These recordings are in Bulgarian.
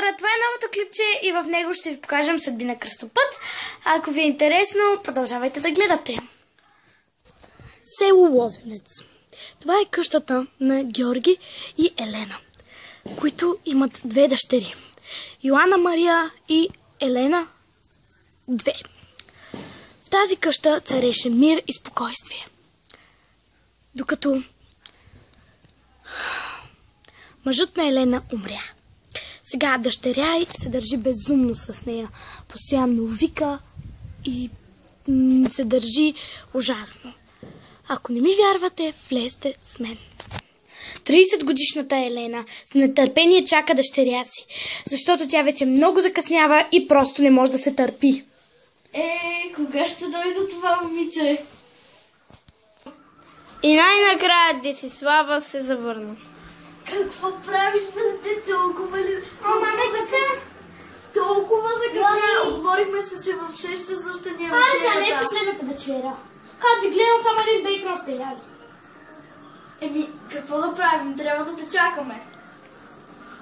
хора, това е новото клипче и в него ще ви покажем съдби на кръстопът. Ако ви е интересно, продължавайте да гледате. Село Лозенец. Това е къщата на Георги и Елена, които имат две дъщери. Йоанна Мария и Елена 2. В тази къща цареше мир и спокойствие. Докато мъжът на Елена умря. Сега дъщеря й се държи безумно с нея. Постоянно вика и се държи ужасно. Ако не ми вярвате, влезте с мен. 30-годишната Елена с нетърпение чака дъщеря си, защото тя вече много закъснява и просто не може да се търпи. Кога ще дойде това момиче? И най-накрая Десислава се завърна. Какво правиш, бъдете толкова ли? Не зака. Толкова закъсня. Оговорихме се, че в 6 часа ще няма вечерята. Сега не е последната вечеря. Как да гледам само един бейкон сте яли. Какво да правим? Трябва да те чакаме.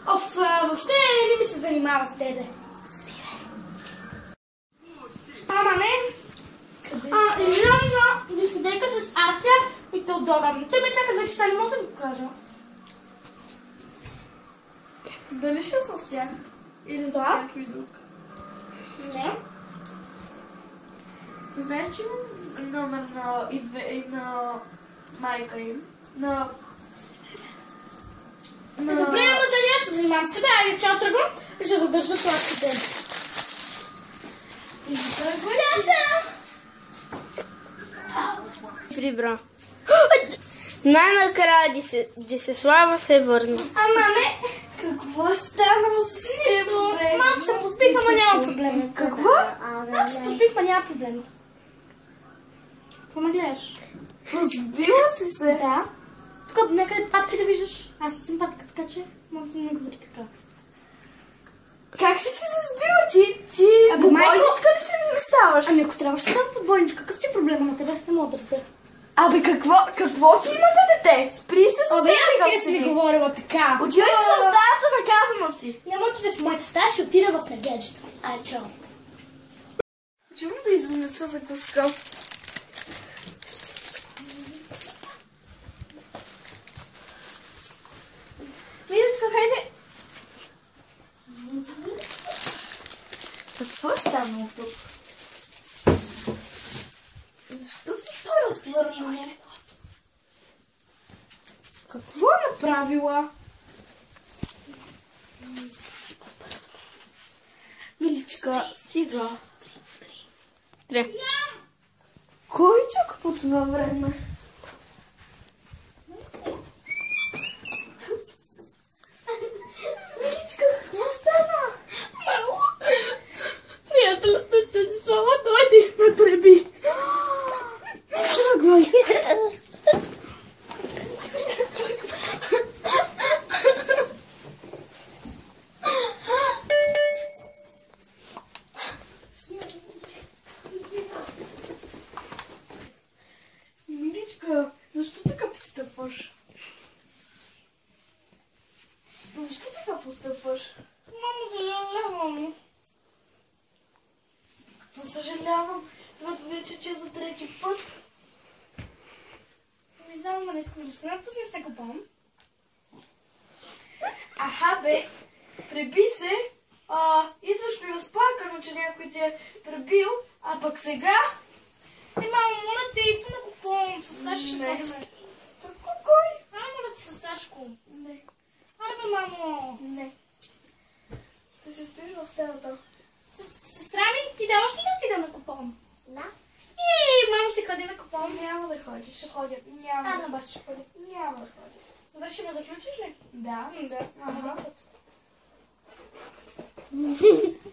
Въобще не ми се занимава с тебе. Спирай. Не. Излизам на дискотека с Ася и Теодора. Те ме чакат вече, сега не мога да ми покажа. Дали ще с тях? Или с някой друг? Не. Знаеш, че имам номер на майка им? Добре, ама сега се занимавам с тебе. Айде, чао, тръгвам и ще задържа сладките. Чао! Прибра. Най-накрая Десислава се върна. Не! Какво е станало с теб, бе? Малко се поспих, ама няма проблем. Какво? Малко се поспих, ама няма проблем. Какво ме гледаш? Разбила си се? Да. Тук някъде патки да виждаш. Аз не съм патка, така че може да не говори така. Как ще се разбила? Ти подбойничка ли ще ми ставаш? Ако трябваше да дам подбойничка, какъв ти е проблема на тебе? Не мога да разбера. Какво ти има, бе, дете? Спри се с теб. Аз ти си ми говорила така. Отивай се в стаята, наказана си. Няма отида в моята стая, ще отида в мергеджето. Ай, чао. Чувам да изнеса закуска. Миричка, хайде. Какво е станало тук? Защо си по-разпърнала? Какво е направила? Миличка, стига. Кой чака по това време? Миличка, какво стана? Приятелът на Станислава дойде и ме преби. Тръгвай. Миличка, защо така постъпваш? Защо така постъпваш? Мамо, съжалявам. Какво съжалявам? Това вече че за трети път. Не знам, ама не искам да ще напуснеш на купон. Аха, бе, преби се. Идваш ми разплакано, че някой ти е пребил, а пък сега... Мамо, моля те, искам на купон. С Сашо ще ходим. Кой? Моля те с Сашко. Не. Аре бе, мамо. Не. Ще се стоиш в стената. Сестра ми, ти даваш ли да отида на купон? Да. Мамо ще ходи на купон. Няма да ходиш. Ще ходя. Няма. На баща ще ходи. Няма да ходиш. Добре, ще ме заключиш ли? Да. Ага.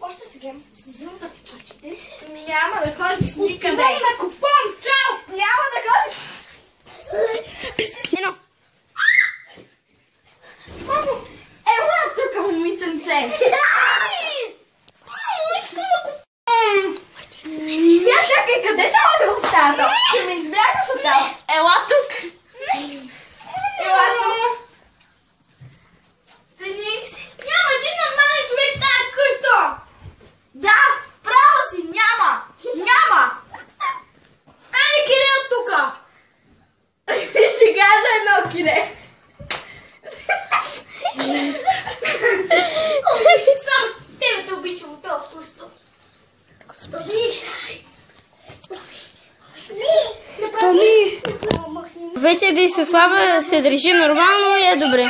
Още сега си взимам пътекачите. Няма да ходиш никъде. Отивам на купон! Чао! Няма да ходиш. Едно. Мамо, ела тук, момиченце. Искам на купон! Чакай, къде трябва да остана? Ще ме избягаш от там. Ела тук. Ела тук. Седи. Няма един нормален човек Вече Десислава се държи нормално и е добре.